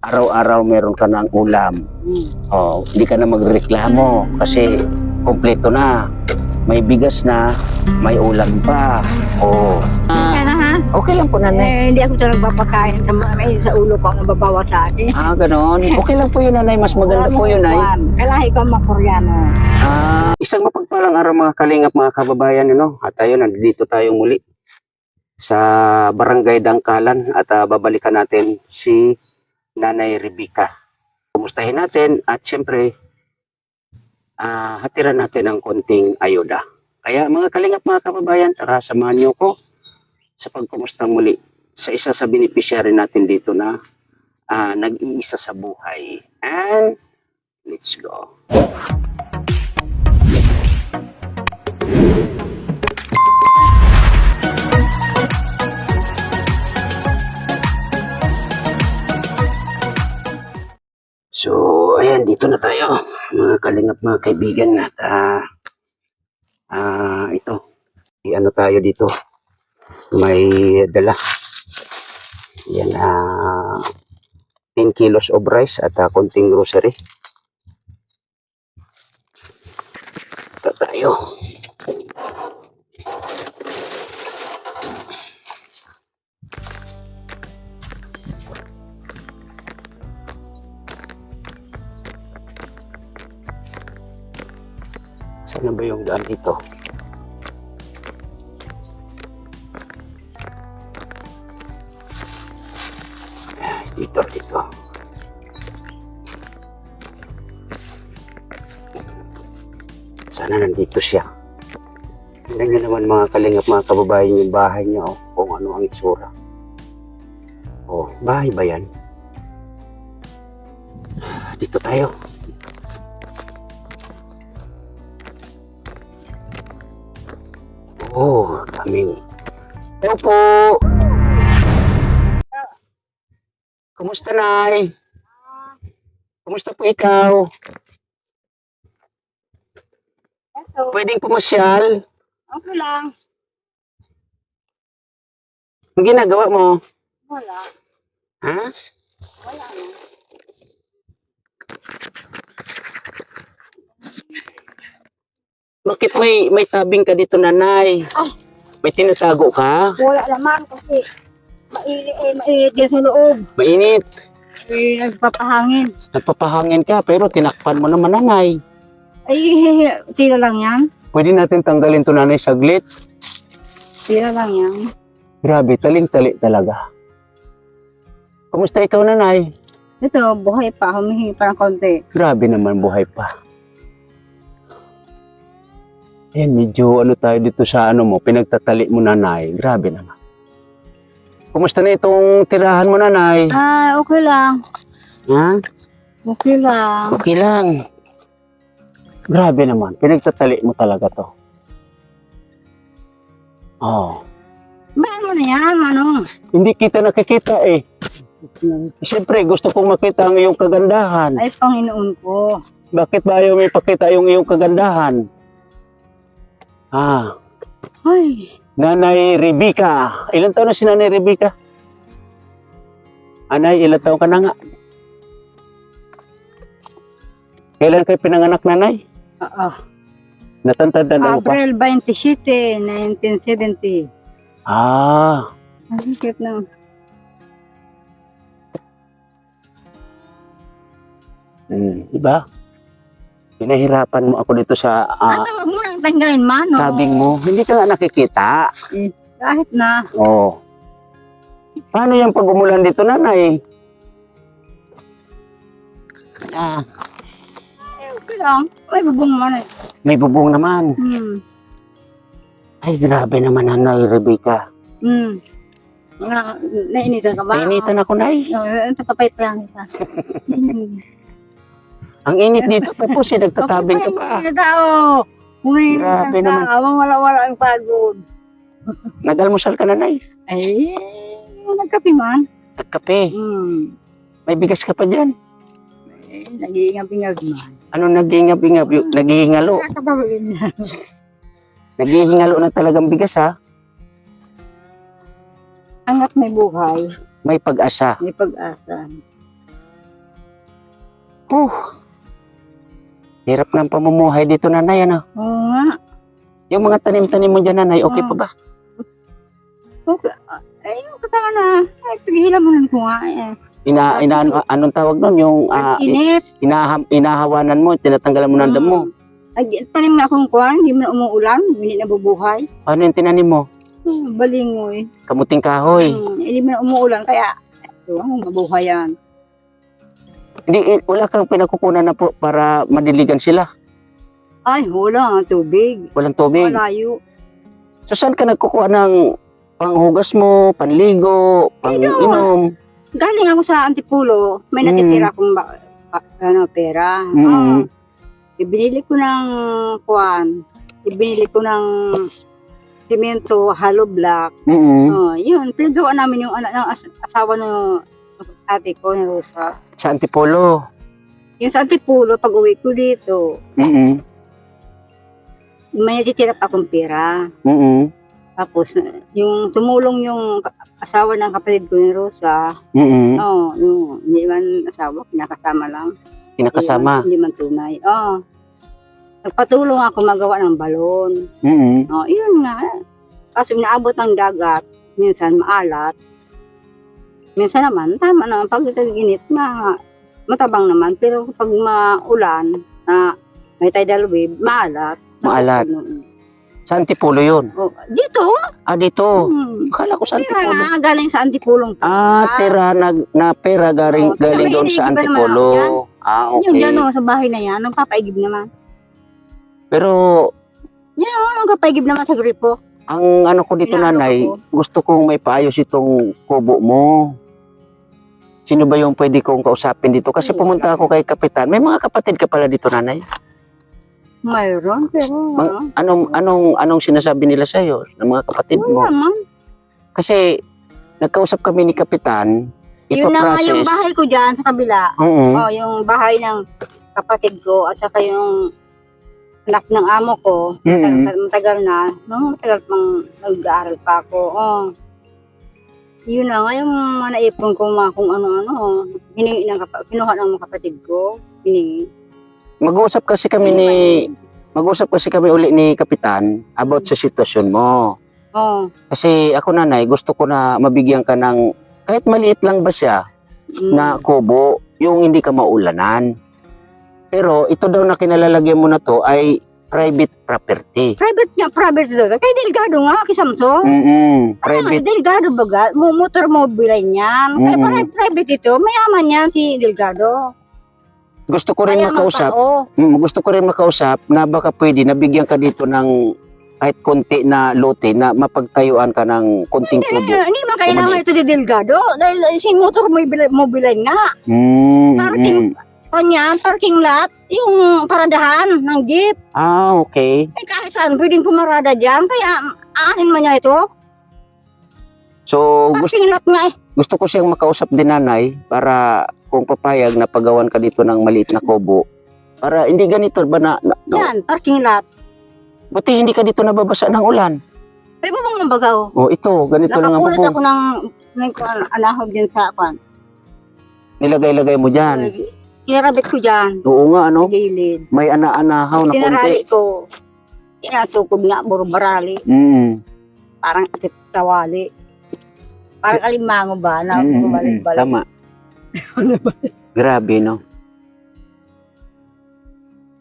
araw-araw meron ka ng ulam. Oh, hindi ka na magreklamo kasi kompleto na. May bigas na, may ulam pa. Oh. Kaya na ha? Okay lang po, nanay. Hindi ako ito nagpapakain sa ulo ko ang nababawa sa akin. Ganon. Okay lang po yun, nanay. Mas maganda po yun, nay. Kailangan ikaw makoreano. Isang mapagpalang araw mga kalingap, mga kababayan, at tayo, nandito tayo muli sa Barangay Dangkalan at babalikan natin si Nanay Rebecca. Kumustahin natin at siyempre hatiran natin ng konting ayuda. Kaya mga kalingap, mga kababayan, tara samahan niyo ko sa pagkumusta muli sa isa sa beneficiary natin dito na nag-iisa sa buhay. And let's go. So, ayan, dito na tayo, mga kalingap, mga kaibigan, at ito, ano tayo dito, may dala, yan, 10 kilos of rice at konting grocery. Ito tayo. Saan ba yung daan dito? Dito. Sana nandito siya. Tingnan nyo naman mga kalingap, mga kababayan, yung bahay niya, kung ano ang itsura. Bahay ba yan? Dito tayo. Kaming. Hello po. Kumusta, Nay? Kumusta po ikaw? Pwedeng pumasyal? Okay lang. Ang ginagawa mo? Wala. Ha? Wala na. Bakit may tabing ka dito, Nanay? May tinatago ka? Wala naman kasi mainit yan sa loob. Mainit. Nagpapahangin. Nagpapahangin ka, pero tinakpan mo naman, Nanay. Tira lang yan. Pwede natin tanggalin to, Nanay, saglit. Tira lang yan. Grabe, taling-tali talaga. Kumusta ikaw, Nanay? Ito, buhay pa. Humihingi pa ng konti. Grabe naman, buhay pa. Ayan, medyo tayo dito sa mo, pinagtatali mo, Nanay. Grabe naman. Kumusta na itong tirahan mo, Nanay? Okay lang. Ha? Okay lang. Okay lang. Grabe naman, pinagtatali mo talaga to. Ano na yan, Hindi kita nakikita eh. Siyempre, gusto kong makita ang iyong kagandahan. Ay, Panginoon ko. Bakit ba ayaw may pakita yung iyong kagandahan? Ay. Nanay Rebecca. Ilan taon na si Nanay Rebecca? Anay, ilan taon ka na nga? Kailan kayo pinanganak, Nanay? Natantanda mo pa? April 27, 1970. Ang cute na. Diba? Pinahirapan mo ako dito sa Huwag mo nang tanggalin, Mano. tabing mo. Hindi ka nga nakikita. Kahit na. Paano yung pag-umulan dito, Nanay? Okay lang. May bubong man eh. May bubong naman. Ay, grabe naman, Nanay Rebecca. Nainitan ka ba? Nainitan ako, Nay. Ito kapay pa lang isa. Ang init dito, tapos nagtatabing ka pa. Tao. Grabe naman. Wala ang pagod. Nag-almusal ka, Nanay? Ay, nagkape man. Nagkape. May bigas ka pa dyan. Nag-iingab-ingab man. Ano nag-iingab-ingab? Naghihingalo. Naghihingalo na talagang bigas, ha? Hanggat may buhay, May pag-asa. may pag-asa. Oh, hirap ng pamumuhay dito, nanay, ano? Oo nga. Yung mga tanim-tanim mo dyan, nanay, okay pa ba? Okay. Ay, yung katawa na. Ay, pigilan mo nun ko nga eh. Anong tawag nun? Yung Init. inahawanan mo, tinatanggalan mo ng damo. Ay, tanim na akong kuwan, hindi mo na umuulan, hindi na bubuhay. Ano yung tinanim mo? Balingoy. Kamuting kahoy. Hindi mo na umuulan, kaya mabuhay yan. Hindi, wala kang pinagkukunan na po para madiligan sila. Ay, wala, tubig. Walang tubig. Malayo. So, saan ka nagkukuha ng panghugas mo, panligo, pang-inom? Galing ako sa Antipulo, may natitira akong pera. Ibinili ko ng kuwan, ibinili ko ng simento, hollow block. Yun, pinagawa namin yung asawa ng ate ko, ni Rosa. Sa Antipolo. Yung sa Antipulo, pag uwi ko dito, may natitira pa akong pera. Tapos, yung tumulong yung asawa ng kapatid ko ni Rosa, yung hindi man asawa, kinakasama lang. Kinakasama? Hindi man tunay. Nagpatulong ako magawa ng balon. Yun nga. Kaso naabot ng dagat, minsan maalat. Minsan naman, tama naman, pag ginit, matabang naman. Pero pag maulan, may tidal wave, maalat. Maalat. Sa Antipolo yun? Dito. Dito. Akala ko sa Antipolo. Pera, galing sa Antipolong. Pera na pera galing doon sa Antipolo. Okay. Yung dyan sa bahay na yan, nagpapaigib naman. Pero, nagpapaigib naman sa gripo. ang ano ko dito, nanay, gusto kong may paayos itong kubo mo. Sino ba yung pwede kong kausapin dito? Kasi pumunta ako kay Kapitan. May mga kapatid ka pala dito, nanay? Mayroon, pero Anong sinasabi nila sa'yo ng mga kapatid mo? naman. Kasi nagkausap kami ni Kapitan, Yun na nga ipaprocess. yung bahay ko dyan sa kabila. Yung bahay ng kapatid ko at saka yung anak ng amo ko. Matagal na. Matagal pang nag-aaral pa ako. Yun na nga yung mga naipon ko kung ano-ano. Kinuha ng mga kapatid ko. Hiningi. Mag-usap kasi kami uli ni Kapitan about sa sitwasyon mo. Kasi ako, nanay, gusto ko na mabigyan ka ng kahit maliit lang ba siya na kubo, yung hindi ka maulanan. Pero ito daw na kinalalagyan mo na to ay private property. Private doon. Kay Delgado nga, kisamto. Private. Delgado baga, motor mobile niyan. Kaya private ito, mayaman yan si Delgado. Gusto ko rin makausap na baka pwede nabigyan ka dito ng kahit konti na lote na mapagtayuan ka ng konting kubo. Hindi man kailangan ito ni Delgado dahil si motor mobile nga. Parking lot, yung paradahan ng jeep. Okay. Kahit saan pwedeng pumarada dyan, kaya aanin man niya ito. So, Parking lot nga gusto ko siyang makausap din, nanay, para kung papayag na pagawan ka dito ng maliit na kubo. Para hindi ganito ba na Yan, parking lot. buti hindi ka dito nababasa ng ulan. Ay, bubong ng bagaw. Ito, ganito lang ang Nakakulit bubong. ako ng anahog din sa kwan. Nilagay-lagay mo dyan. Kinarabit ko dyan. Oo nga, Sa gilid. may ana-anahaw na Tinarali konti. ko. Inatukod nga, buro barali. Parang atip tawali. Parang alimango ba? Na bumalik-balik. Tama. Grabe, no?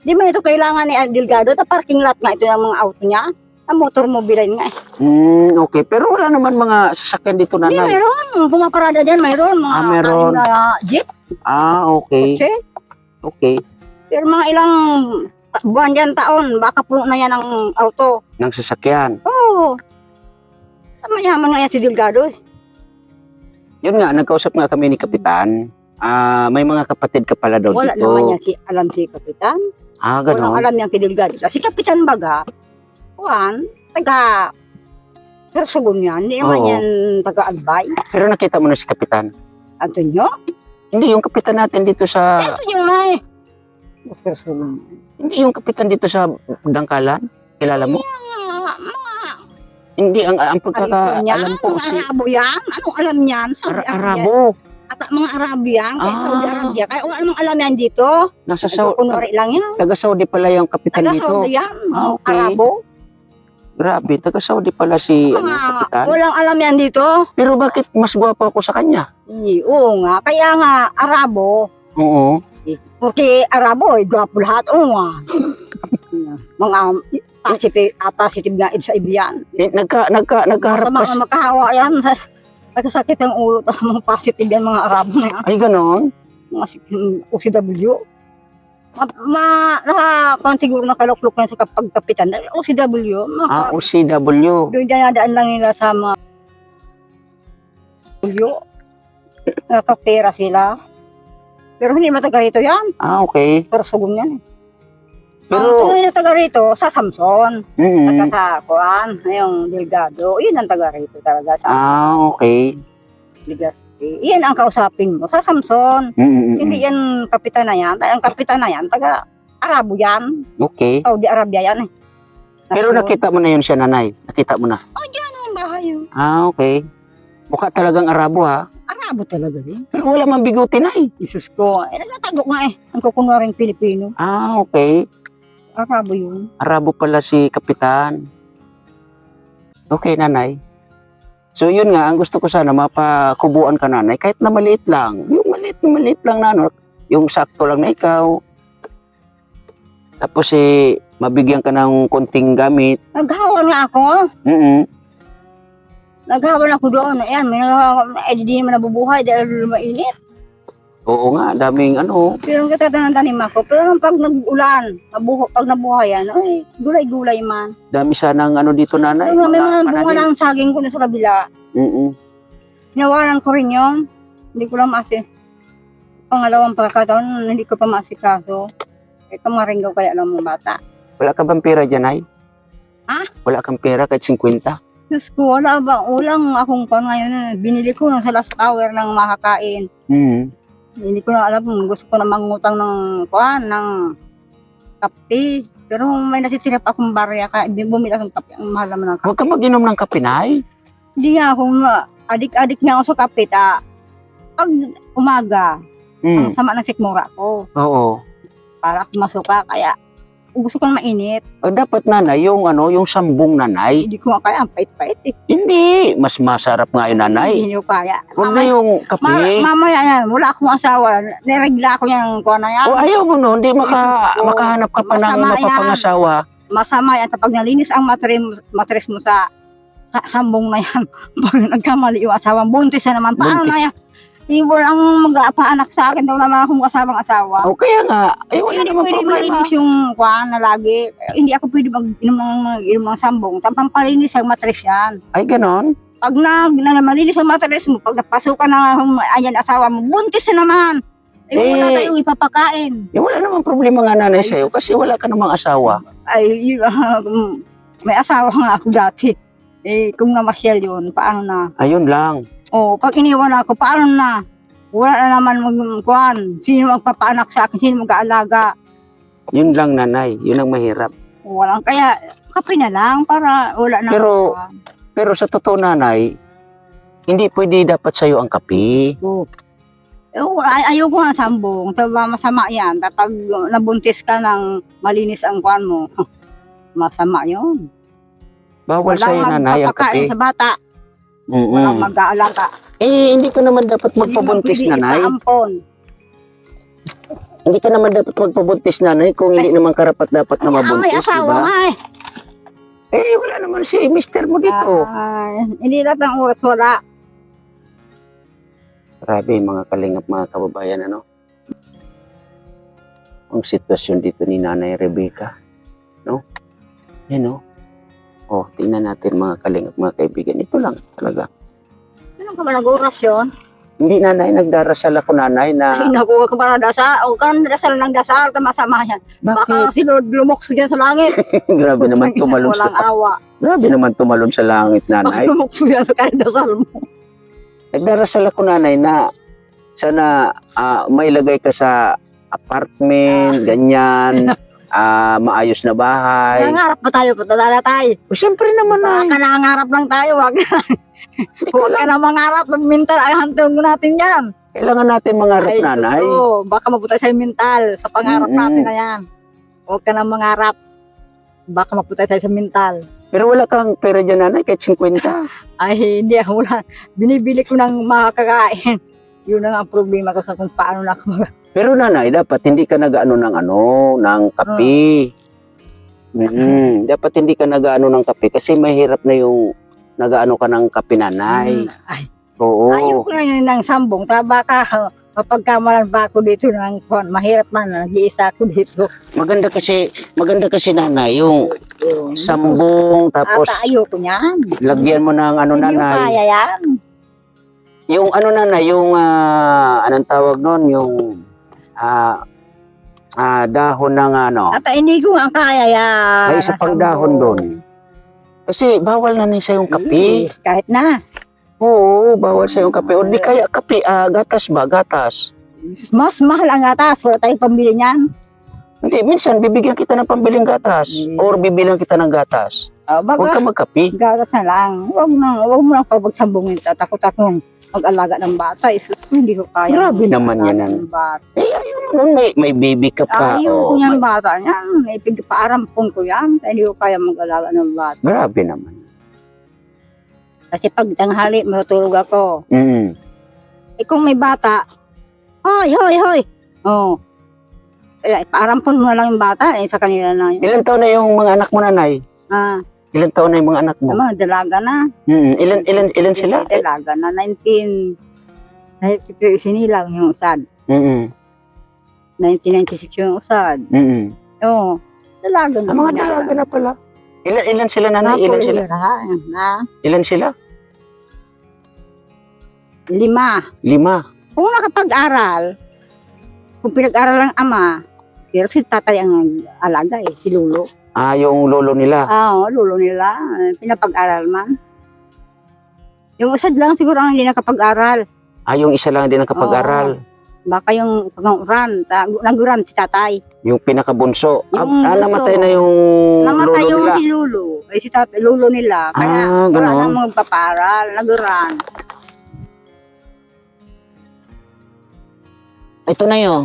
Di man ito kailangan ni Delgado. Ta parking lot nga ito yung mga auto niya. Ang motor mobile nga. Okay. Pero wala naman mga sasakyan dito, Di, nanay. meron. Pumaparada dyan, mayroon. Mga Meron. Jeep. Okay. Kotse. Okay. Pero mga ilang buwan dyan taon, baka puno na yan ang auto. Ng sasakyan. Oo. Mayaman nga yan si Delgado. Yun nga, nagkausap nga kami ni Kapitan. May mga kapatid ka pala daw Wala dito. naman yan alam si Kapitan. Walang Ganon. alam yan si Delgado. Si Kapitan baga, taga Sorsogon yan. Hindi naman Oo. yan taga-albay. Pero nakita mo na si Kapitan. Antonio? Hindi, yung Kapitan natin dito sa... Antonio na eh. Sorsogon. Hindi, yung Kapitan dito sa Dangkalan. Kilala mo? Mga Hindi, ang pagkakaalam ko si... Arabo yan? Anong alam yan? Arabo. At mga Arabian, kaya Ah. Saudi Arabia. Kaya wala namang alam yan dito. Nasa Saudi, Kunwari lang yan. taga Saudi pala yung kapitan Taga dito. Saudi yan. Ah, okay. Arabo. Grabe, taga Saudi pala si ano, Mga, kapitan. walang alam yan dito. Pero bakit mas gwapo ako sa kanya? Oo nga. Kaya nga, Arabo. Oo. Porque Arabo, gwapo lahat. Oo nga. Mga positive nga sa ibiyan. Nagkaharap Sa pa mga makahawa yan. Nagkasakit ang ulo. Mga positive yan, mga Arabo na yan. Ay, ganon? Mga OCW. Nakakon siguro nakaluklok na sa pagkapitan. OCW. OCW. Doon dinadaan lang nila sa mga OCW. Nakapera sila. Pero hindi mataga rito yan. Okay. Sorsogon yan. Pero, Ang taga rito sa Samson. mm, Taga sa Kuan, yung Delgado. Yun ang taga rito talaga sa okay. Legazpi. Iyan ang kausapin mo sa Samson. Hindi yan kapitan na yan. Ang kapitan na yan, taga Arabo yan. Okay. Saudi Arabia yan. Pero nakita mo na yun siya, nanay. Nakita mo na. Ang bahay yun. Okay. Mukha talagang Arabo, ha? Arabo talaga din. Pero wala mang bigote, nay. Isus ko. Nagtatago nga Ang kukunwaring Pilipino. Okay. Arabo yun. Arabo pala si kapitan. Okay, nanay. So, yun nga, ang gusto ko sana, mapakubuan ka, nanay, kahit na maliit lang. Yung maliit lang na, ano, yung sakto lang na ikaw. Tapos, mabigyan ka ng konting gamit. Naghawan nga ako. Naghawan ako doon. Ayan, hindi naman nabubuhay dahil mainit. Oo nga, daming ano. Pero ang katatanim ako. Pero pag nag-ulan, pag nabuhay yan, ay, gulay-gulay man. Dami sanang ano dito, nanay. Pero may mga bunga pananim. ng saging ko na sa kabila. Hinawalan ko rin yun. Hindi ko lang pangalawang pagkakataon, hindi ko pa maasikaso. Kamaringgaw kaya lang mga bata. Wala ka bang pera dyan, ay? Ha? Wala kang pera kahit 50? Diyos ko, wala ba? Ulang akong ngayon. Binili ko sa last hour ng makakain. Hindi ko na alam kung gusto ko na mangutang ng kape. Pero may nasisilap akong barya kaya bumili akong kape. Ang mahal naman ng kape. Huwag ka mag-inom ng kape, nay. Hindi nga ako adik-adik na ako sa kape. Pag umaga, ang sama ng sikmura ko. Oo. Para ako masuka. Kaya gusto ko na mainit. Dapat, nanay, yung sambong, nanay. Hindi ko nga kaya. Ang pait-pait eh. Hindi. Mas masarap nga yun, nanay. Hindi ko kaya. Huwag na yung kape. Mamaya yan. Wala akong asawa. Niregla ako yung kuha na yan. O ayaw mo no, hindi makahanap ka pa ng Masama yan. mapapangasawa. Masama yan. Kapag nalinis ang matres mo sa sambong na yan, pag nagkamali yung asawa, buntis na naman. Paano Buntis. na yan? Ibon ang mag-apaanak sa akin, daw naman akong kasabang asawa. O kaya nga, wala Hindi naman pwede problema. malinis yung kuha na lagi. Hindi ako pwede mag-inom ng sambong. Tampang palinis ang matres yan. Ay, ganon? Pag malinis ang matres mo, pag napasukan na ayan asawa mo, buntis na naman. Wala tayong ipapakain. Wala naman problema nga, nanay, sa'yo kasi wala ka namang asawa. May asawa nga ako dati. Kung namasyal yun, paano na? Ayun lang. Pag iniwan ako, paano na? Wala na naman magkuhan. Sino magpapaanak sa akin? Sino mag-aalaga? Yun lang, nanay. Yun ang mahirap. Walang kaya, kape na lang para wala na. Pero sa totoo, nanay, hindi pwede dapat sa'yo ang kape. Ayaw ko nga sambong. Masama yan. Kapag nabuntis ka ng malinis ang kuhan mo, masama yun. Bawal sa'yo, nanay, ang kape. Sa bata. Walang mag-aalaga. Hindi ka naman dapat magpabuntis, nanay. Hindi ka naman dapat magpabuntis, nanay, kung hindi naman karapat dapat na mabuntis, may asawa diba? nga Wala naman si mister mo dito. Hindi lahat ng oras wala. Grabe, mga kalingap, mga kababayan, ano? Ang sitwasyon dito ni Nanay Rebecca, no? Yan, no? Tingnan natin, mga kalingap, mga kaibigan. Ito lang, talaga. Ano ka ba nag-orasyon? Hindi, nanay, nagdarasal ako, nanay, na... Ay, naku, ka ba na dasal? O ka na dasal ng dasal, masama yan. Baka Bakit? sinod lumokso dyan sa langit. Grabe naman tumalon Walang sa... awa. Grabe naman tumalon sa langit, Baka nanay. lumokso yan sa kanidasal mo. Nagdarasal ako, nanay, na sana mailagay ka sa apartment, ganyan, maayos na bahay. Nangarap pa tayo, patadala tayo. Siyempre naman, Baka ay. nangarap lang tayo, wag na. Huwag ka na mangarap, minta ay hantong natin yan. Kailangan natin mangarap, Ay, nanay. gusto, baka mabuta sa'yo mental sa pangarap natin na yan. Huwag ka nang mangarap. Baka mabuta sa'yo sa mental. Pero wala kang pera dyan, nanay, kahit 50. Ay, hindi ako wala. Binibili ko ng makakain. Yun na nga ang problema ko sa kung paano na ako Pero nanay, dapat hindi ka nag-ano ng kape. Dapat hindi ka nag-ano ng kape kasi mahirap na yung nag-ano ka ng kape, nanay. Ay, Oo. ayoko na yun ng sambong. Baka mapagkamalan ba ako dito ng mahirap man. Nag-iisa ako dito. Maganda kasi nanay, yung sambong tapos Ata ayoko niyan. lagyan mo ng ano, Hindi ko nanay. kaya yan. Yung ano, nanay, yung anong tawag nun, yung dahon ng ano. Ata hindi ko nga kaya yan. May isa na pang sambong. dahon doon. Kasi bawal na sa yung kape. Kahit na. Oo, bawal sa yung kape. O di kaya kape, gatas ba? Gatas. Mas mahal ang gatas. Wala tayong pambili niyan. Hindi, minsan bibigyan kita ng pambiling gatas. Or bibilang kita ng gatas. Huwag ka magkape. Gatas na lang. Huwag mo lang pagsambungin. Takot akong mag-alaga ng bata. Isus ko, hindi ko kaya. Grabe naman yan, Ng bata. Noon may baby ka pa. Ayaw ko Oh, niyang bata niyan. Ipagpaarampon ko yan. Kaya hindi ko kaya mag-alaga ng bata. grabe naman. Kasi pag tanghali, matutulog ako. Eh kung may bata, hoy, hoy, hoy. Oh. Eh, paarampon mo na lang yung bata. Eh, sa kanila na yun. Ilan taon na yung mga anak mo, nanay? Ah, Ilan taon na yung mga anak mo? naman, dalaga na. Ilan sila? Dalaga na. 19. Sinilang yung usad. 1996 yung usad. Oo. Dalaga na. Ang mga dalaga na pala. Ilan sila, nanay? Ilan sila? Ilan sila? 5. 5. Kung nakapag-aral, kung pinag-aral ang ama, pero si tatay ang alaga si Lolo. Yung lolo nila. Oo, Lolo nila, pinapag-aral man. Yung usad lang siguro ang hindi nakapag-aral. Yung isa lang din nakapag-aral. Baka yung panguran, naguran si tatay. Yung pinakabunso. Yung bunso. Namatay na yung Namatay lolo yung nila. si Lolo. Ay si tatay, Lolo nila. Kaya wala ganon. nang magpaparal, naguran. Ito na yun.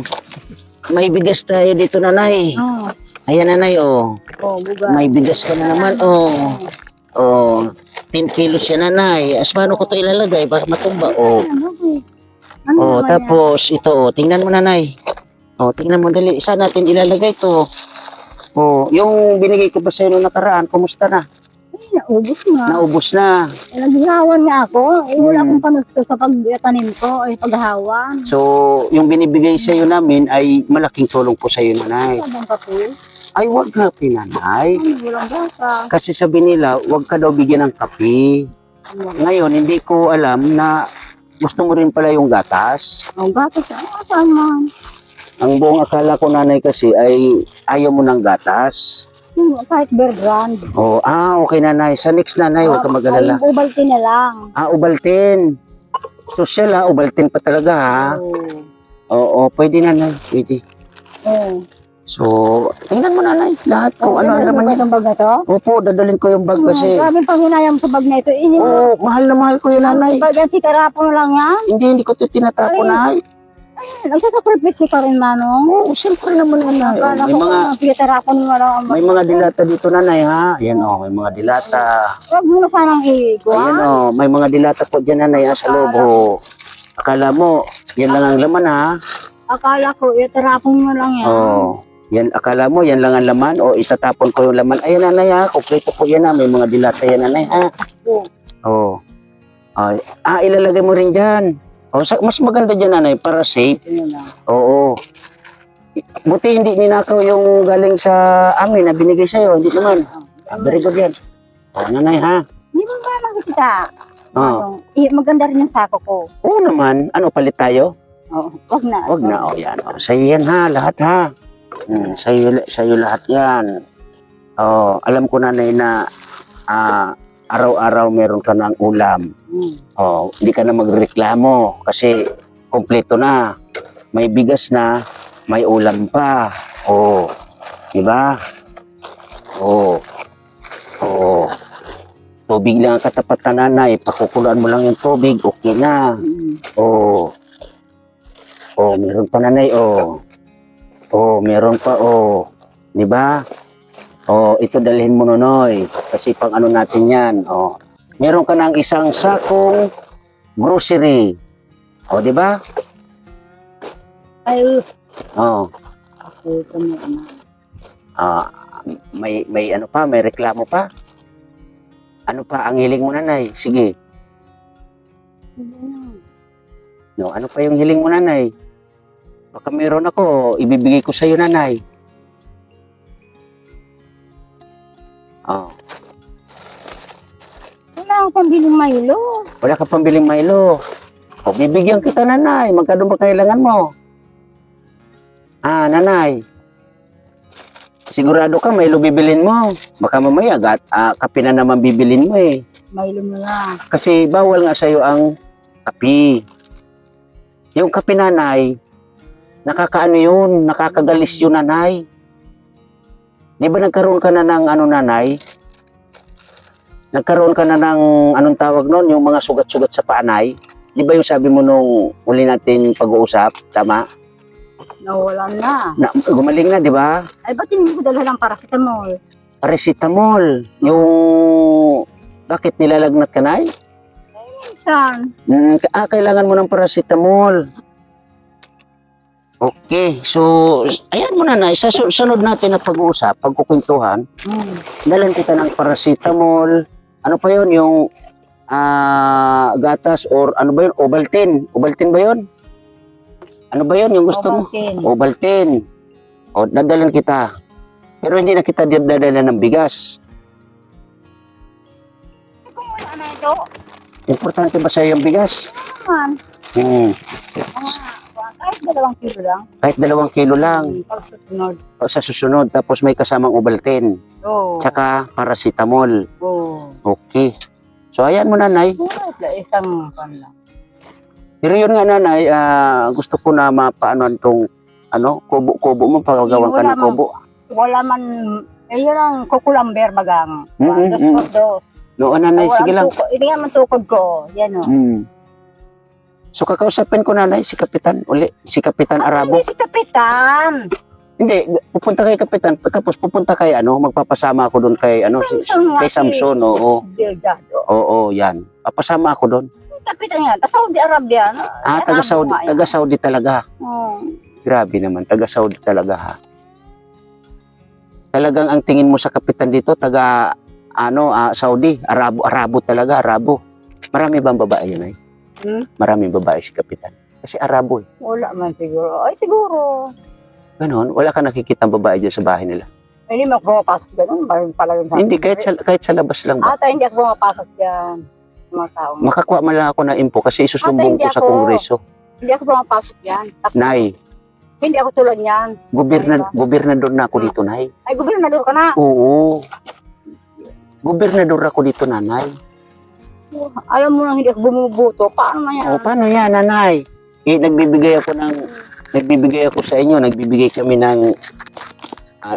May bigas tayo dito, nanay. Oo. Ayan, nanay, oh. Buga. May bigas ka na naman, oh. Oh, 10 kilos yan, nanay. As paano ko to ilalagay? Baka matumba, oh. Oh, tapos ito, oh. Tingnan mo, nanay. Oh, tingnan mo, dali. Saan natin ilalagay to? Oh, yung binigay ko ba sa'yo noong nakaraan, kumusta na? Naubos nga. Naubos na. Naghahawan nga ako. Wala akong panusto sa pagtanim ko. Paghahawan. So, yung binibigay sa'yo namin ay malaking tulong po sa'yo, nanay. Sabang kape. Ay, wag na, pinanay. Walang bata. Kasi sabi nila, wag ka daw bigyan ng kape. Ngayon, hindi ko alam na gusto mo rin pala yung gatas. Ang gatas. Saan man? Ang buong akala ko, nanay, kasi ay ayaw mo ng gatas. Kahit bear brand. Oh, okay, nanay. Sa next, nanay, huwag ka mag-alala. Yung ubaltin na lang. Ubaltin. Social, ubaltin pa talaga, ha? Oo, pwede, nanay. Pwede. Oo. So, tingnan mo, nanay. Lahat kung ano ang laman niya. Itong bag na to? Opo, dadalhin ko yung bag kasi. Grabe pang hinayang sa bag na ito. Oo, mahal na mahal ko yun, nanay. Bag yan, si karapon lang yan. Hindi ko ito tinatapon, nanay. Nagsasakripisi ka rin, Manong. Oo, siyempre naman, nanay. Akala May ko mga, pitarapon mo lang. may mga dilata dito, nanay, ha? Ayan, may mga dilata. Huwag mo na sanang Ayan, ikuha. may mga dilata po dyan, nanay, sa loob. Oh. Akala mo, yan lang ang laman, ha? Akala ko, itarapon mo lang yan. Yan, akala mo, yan lang ang laman o itatapon ko yung laman. Ayan, nanay, ha? Kompleto po yan, ha? May mga dilata yan, nanay, ha? Oo. Ilalagay mo rin dyan. Mas maganda dyan, nanay, para safe. Oo. Buti hindi ninakaw yung galing sa amin na binigay sa'yo. Hindi naman. Very good yan. Nanay, ha? Hindi mo ba nakikita? Oo. Maganda rin yung sako ko. Oo naman. Ano, palit tayo? Wag na. Wag na. Yan. Sa'yo yan, ha? Lahat, ha? Sa'yo lahat yan. Alam ko, nanay, na araw-araw meron ka ng ulam. Hindi ka na magreklamo kasi kompleto na. May bigas na, may ulam pa. Di ba? Tubig lang ang katapat na, nanay. Pakukuluan mo lang yung tubig, okay na. Oh, meron pa nanay, oh. Oh, meron pa, oh. Di ba? Oh, ito dalhin mo nonoy. Kasi pang ano natin yan, oh. Meron ka ng isang sakong grocery. Oh, di ba? Ay, Oh. ako ito mo na. Ah, may ano pa, may reklamo pa. Ano pa ang hiling mo nanay? Sige. No, ano pa yung hiling mo nanay? Baka meron ako, ibibigay ko sa iyo nanay. Oh, Wala akong pambiling Milo. wala ka pambiling Milo. O, bibigyan kita nanay. Magkano ba kailangan mo? Ah, nanay. Sigurado ka Milo bibilin mo. Baka mamaya kape na naman bibilin mo eh. Milo mo lang. Kasi bawal nga sa'yo ang kape. Yung kape nanay, nakakaano yun, nakakagalis yun nanay. Di ba nagkaroon ka na ng ano nanay? Nagkaroon ka na ng anong tawag nun, yung mga sugat-sugat sa paanay? Di ba yung sabi mo nung uli natin pag-uusap, tama? Nawalan na. Gumaling na, di ba? Ay, ba't hindi ko dala ng paracetamol? Paracetamol, yung bakit nilalagnat ka nay? Minsan. Kailangan mo ng paracetamol. Okay, so ayan mo na nay, sa sunod natin na pag-uusap, pagkukwentuhan, dalan kita ng paracetamol. Ano pa yon yung gatas or ano ba yun? Ovaltine. Ovaltine ba yun? Ano ba yun yung gusto mo? Ovaltine. O, dadalan kita. Pero hindi na kita dadala ng bigas. Kung wala na ito, Importante ba sa'yo yung bigas? naman. Kahit 2 kilo lang. Kahit 2 kilo lang. Pagsusunod. Sa susunod, tapos may kasamang Ovaltine. Oo. Tsaka paracetamol. Oo. Okay. So, ayan mo nanay. Wala, isang pan lang. Pero yun nga nanay, gusto ko na mapaanoan tong kubo-kubo mo, pagagawan ka Wala ng kubo. Wala man, yun ang kukulamber bagang. Mm, Dos mm. por dos. Noon nanay, sige lang. Hindi nga man tukod ko. Yan o. So, kakausapin ko nanay, si Kapitan uli, si Kapitan Arabo. Hindi si Kapitan. Hindi, pupunta kay Kapitan, tapos pupunta kay magpapasama ako doon kay kay Samson, oo. Delgado. Oo, yan. Papasama ako doon. Kapitan yan. Saudi Arabia. No? Yan, Taga Saudi talaga. Oh. Grabe naman, taga Saudi talaga ha. Talagang ang tingin mo sa kapitan dito, taga Saudi, Arabo talaga, Arabo. Marami bang babae yun ay? Maraming babae si kapitan. Kasi Arabo eh. Wala man siguro. Ay siguro. Ganon, wala ka nakikita babae dyan sa bahay nila. Hindi mo ako pumapasok dyan. Parang pala yung Hindi, kahit sa labas lang ba? Ata, hindi ako pumapasok dyan. Mga tao. Makakuha man lang ako ng info kasi isusumbong Ate, ko sa hindi ako. kongreso. Hindi ako pumapasok dyan. Nay, Hindi ako tulad yan. gobernador na ako dito, Nay. Ay, gobernador ka na. Oo. Gobernador ako dito, nanay. Alam mo nang hindi ako bumubuto. Paano na yan? O, paano yan, nanay? Nagbibigay ako sa inyo, nagbibigay kami ng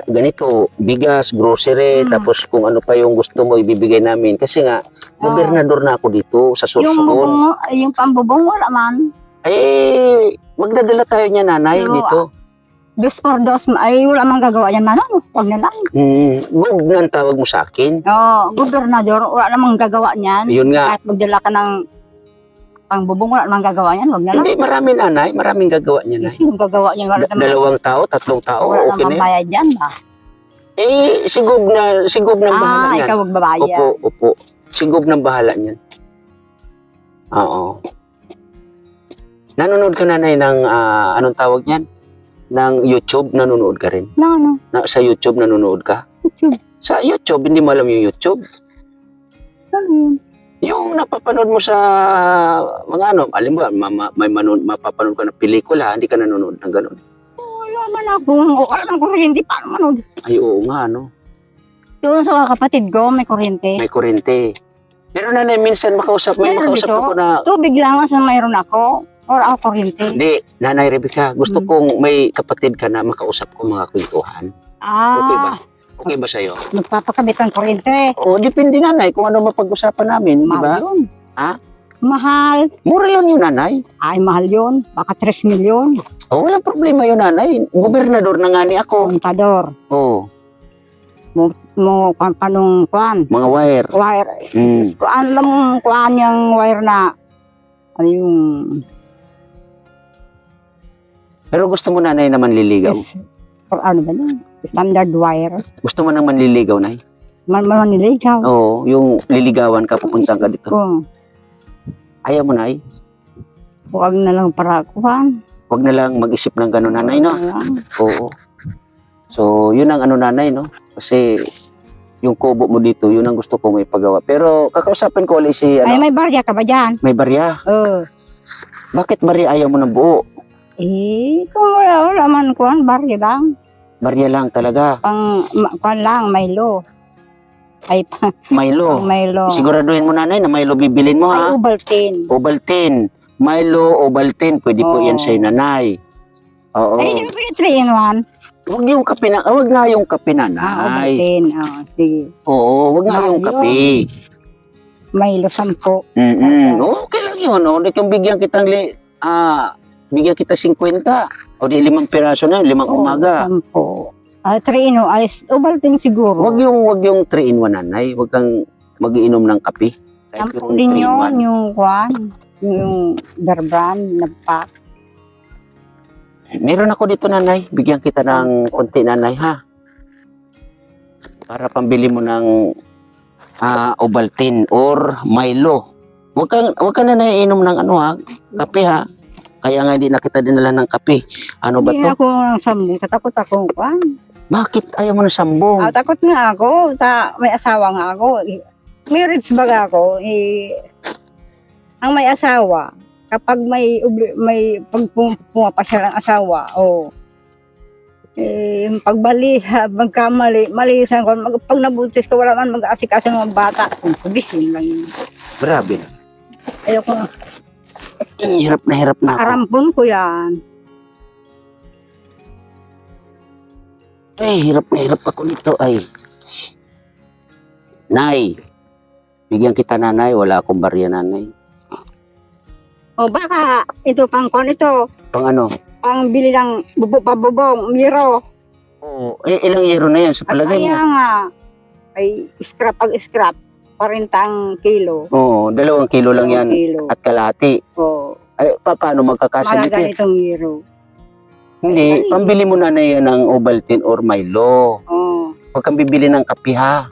ganito, bigas, grocery, tapos kung ano pa yung gusto mo, ibibigay namin. Kasi nga, gobernador na ako dito sa Sorsogon. Yung pambubong, wala man. Eh, magdadala tayo niya, nanay, dito. Dos por dos, ay wala man gagawa yan man. Huwag na lang. Gob na ang tawag mo sa akin. Oo, gobernador, wala namang gagawa niyan. Yun nga. Kahit magdala ka ng pangbubong, wala namang gagawa niyan. Huwag na lang. Hindi, nanay. Maraming gagawa niya, nay. Kasi yung gagawa niyan, wala namang 2 tao, 3 tao, wala okay na namang yun. bayad dyan ba? Si Gob ng bahala niyan. Ikaw magbabayad. Opo. Si Gob ng bahala niyan. Oo. Nanonood ka nanay ng, anong tawag niyan? Ng YouTube, nanonood ka rin? Ano? Sa YouTube, nanonood ka? YouTube. Sa YouTube, hindi mo alam yung YouTube? Ano? Yung napapanood mo sa mga alam mo, mapapanood ka ng pelikula, hindi ka nanonood ng gano'n. Wala man ako. Wala nang kuryente. Paano manood? Ay, oo nga, Doon sa mga kapatid ko, may kuryente. May kurente. Pero nanay, minsan makausap Meron dito? ako na, Tubig lang sa mayroon ako. Or ako kuryente. hindi, Nanay Rebecca, gusto kong may kapatid ka na makausap ko mga kwentuhan. Okay ba? Okay ba sa'yo? Magpapakabit ng kuryente. Oo, depende nanay kung ano mapag-usapan namin, di ba? Mahal yun. Ha? Mahal. Mura lang yun, nanay. Ay, mahal yun. Baka 3 milyon. Oh, walang problema yun, nanay. Gobernador na nga ni ako. Kontador. Oh, Mo panong kuan. mga wire. Wire. Mm. Kuan lang mong kuan yung wire na. Ano yung... Pero gusto mo, nanay, naman liligaw? Yes. Or ano ba yun? Standard wire. Gusto mo naman liligaw, nay? Maniligaw. Oo, yung liligawan ka, pupunta ka dito. Kung Ayaw mo, nay? huwag na lang para kuan. Huwag na lang mag-isip ng gano'n, nanay, no? Ayan. Oo. So, yun ang ano, nanay, no? Kasi, yung kubo mo dito, yun ang gusto ko may pagawa. Pero, kakausapin ko ulit si, Ay, ano, may barya ka ba dyan? may barya. Bakit barya ayaw mo ng buo? Kung wala man kuan, barya lang. Barya lang talaga. Kuan lang, Milo. Ay, Milo. Milo. Siguraduhin mo, nanay, na Milo bibilin mo, Ay, ha? Ovaltine. Ovaltine. Milo, Ovaltine. Pwede po Oo. yan sa'yo, nanay. Oo. Ay, hindi mo pwede 3 in 1. Huwag yung kape na, huwag nga yung kape, nanay. Ovaltine. Sige. Oo, huwag nga yung Ayun. kape. Milo 10. Mm-mm. Okay lang yun. O, di kung bigyan kitang, bigyan kita 50. O di 5 piraso na, 5 umaga. 10. 3 in 1. Ay, Ovaltine siguro. Wag yung 3 in 1, nanay. Huwag kang magiinom ng kape. Kahit Sampo yung din 3 in yun, 1. yung kuan. Yung Darban na pack. Meron ako dito, nanay. Bigyan kita ng konti, nanay, ha? Para pambili mo ng Ovaltine or Milo. Huwag ka na naiinom ng ano, ha? Kape, ha? Kaya nga hindi na kita dinala ng kape. Ano ba Hindi to? ako ng sambong. Tatakot ako. Kuan. Bakit ayaw mo na sambong? Takot nga ako. May asawa nga ako. Marriage baga ako. Ang may asawa, kapag may pag pumapasya ng asawa, magkamali, malisan ko, pag nabuntis ko, wala man mag-aasikaso ng mga bata. Sabihin lang yun. Grabe. Ayoko, Hirap na ako. arampon ko yan. Ay, hirap na hirap ako nito. Ay. Nay. Bigyan kita, nanay. Wala akong barya, nanay. O baka, ito pang kon ito, Pang ano? pang bili ng pabubong, miro. Oo. Ilang euro na yan sa At palagay kaya mo? nga, ay scrap, 40 ang kilo. Oo, 2 kilo lang yan. Kilo. At kalahati. O, Ay, paano mga magkakasalipin? ganitong miro. Hindi, pambili mo, nanay, yan ng Ovaltine or Milo. O, Huwag kang bibili ng kape, ha?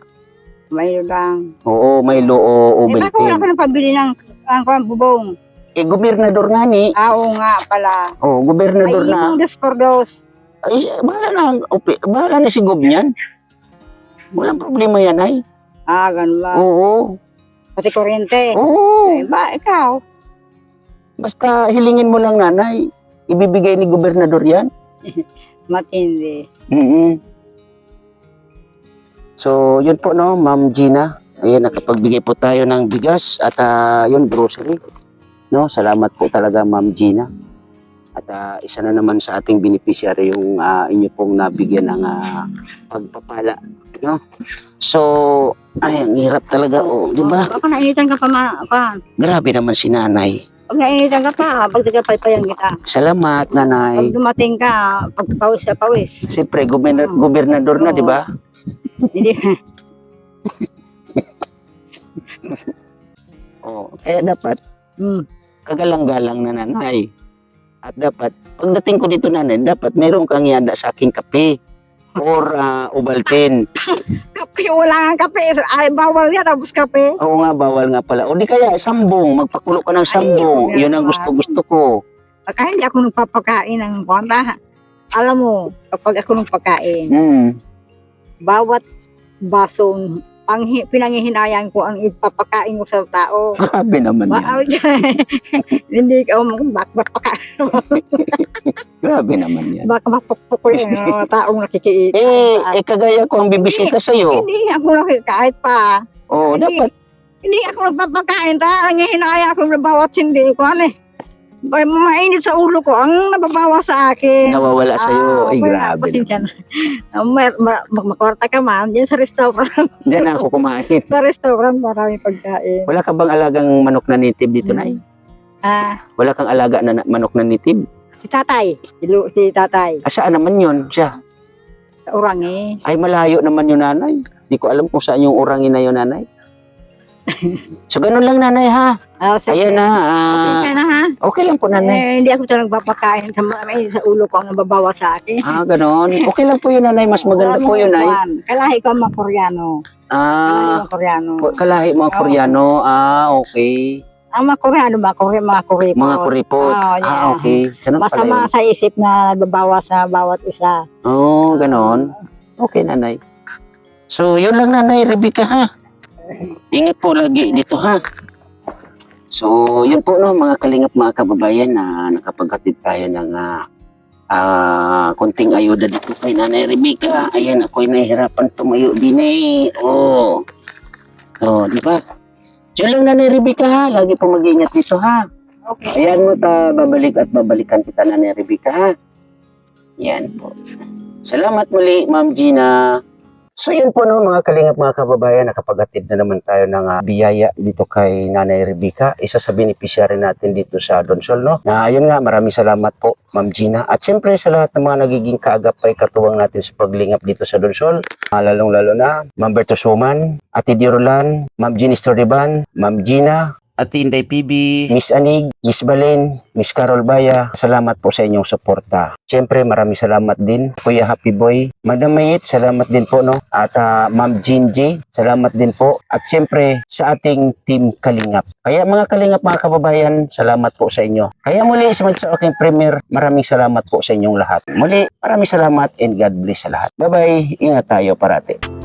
mayroon lang. Oo, Milo o Eh, baka wala Ovaltine. ko nang pabili ng bubong. Gobernador nga ni. Oo nga pala. Oo, Ay, gobernador na. yung dos por dos. Ay, bahala na si Gob niyan. Walang problema yan, ay. Ganun ba? Oo. Pati kuryente. Oo. Eh, ba, ikaw? Basta hilingin mo lang, nanay. Ibibigay ni gobernador yan. Matindi. So, yun po, no, Ma'am Gina. Ayan, nakapagbigay po tayo ng bigas at yun, grocery. No, salamat po talaga, Ma'am Gina. At isa na naman sa ating beneficiary yung inyo pong nabigyan ng pagpapala. No? So, ay, ang hirap talaga, di ba? Baka nainitan ka pa. Grabe naman si nanay. Pag nainitan ka pa, pag nagkapaypayan kita. Salamat, Pag nanay. dumating ka, pag pawis sa pawis. Siyempre, gobernador na, di ba? Hindi. Kaya dapat, kagalang-galang na, nanay. At dapat, pagdating ko dito, nanay, dapat meron kang yanda sa aking kape or Ovaltine. Kape, wala nga kape. Ay, bawal yan, tapos kape. Oo nga, bawal nga pala. O di kaya, sambong. Magpakulo ka ng sambong. Ay, Yun ang gusto-gusto ko. Kaya hindi ako nagpapakain ng kwanta. Alam mo, kapag ako nagpakain, bawat baso, pinanghihinayang ko ang ipapakain ko sa tao. Grabe naman yan. Hindi ka bakpakain. Grabe naman yan. Baka mapukpuk ko yung mga taong nakikiita. Kagaya ko ang bibisita sa'yo. Hindi ako nakikkahit pa. Oo, Hindi. dapat. Hindi ako nagpapakain. Nangihinayang ako na bawat sindi ko. Mainit sa ulo ko ang nababawa sa akin. Nawawala sa'yo. Ay, grabe. Pasensya na. Makwarta ka man, dyan sa restaurant. Diyan na ako kumain. Sa restaurant, maraming pagkain. Wala ka bang alagang manok na native dito, Nay? Wala kang alaga na manok na native? Si tatay. Si tatay. Saan naman yun siya? Sa Orangi. Ay, malayo naman yun, Nanay. Di ko alam kung saan yung Orangi na yun, Nanay. So, ganun lang, Nanay, ha? Ayan na. Okay na, ha? Okay lang po, Nanay. Hindi ako ito nagpapakain sa ulo ko ang nababawa sa akin. Ganon. Okay lang po yun, Nanay. Mas maganda po yun, Nay. Kalahi ko ang mga Koreano. Kalahi mga Koreano. Kalahi mga Koreano. Okay. Ang mga Koreano, mga kuripot. Mga kuripot. yeah. Okay. Ganun pala Masama yun. sa isip na nababawa sa bawat isa. Ganon. Okay, Nanay. So, yun lang, Nanay Rebecca, ha? Ingat po lagi dito, ha? So, yun po, no, mga kalingap, mga kababayan, na nakapaghatid tayo ng konting ayuda dito kay Nanay Rebecca. Ayan, ako'y nahihirapan tumayo din, eh. Di ba? Yun lang, Nanay Rebecca, ha? Lagi po mag-ingat dito, ha? Okay. Ayan mo, babalik at babalikan kita, Nanay Rebecca, ha? Yan po. Salamat muli, Ma'am Gina. So yun po, no, mga kalingap, mga kababayan, nakapaghatid na naman tayo ng biyaya dito kay Nanay Rebecca, isa sa beneficiary natin dito sa Donsol, no? Na ayun nga, maraming salamat po, Ma'am Gina. At syempre sa lahat ng mga nagiging kaagapay katuwang natin sa paglingap dito sa Donsol, lalong-lalo na Ma'am Berto Suman, Ate Dirolan, Ma'am Jeannie Storiban, Ma'am Gina, Ate Inday PB, Miss Anig, Miss Balen, Miss Carol Baya, salamat po sa inyong suporta. Siyempre, maraming salamat din, Kuya Happy Boy, Madam Mayit, salamat din po, no? At Ma'am Gingy, salamat din po. At siyempre, sa ating Team Kalingap. Kaya mga Kalingap, mga kababayan, salamat po sa inyo. Kaya muli, sa aking premier, maraming salamat po sa inyong lahat. Muli, maraming salamat and God bless sa lahat. Bye-bye, ingat tayo parati.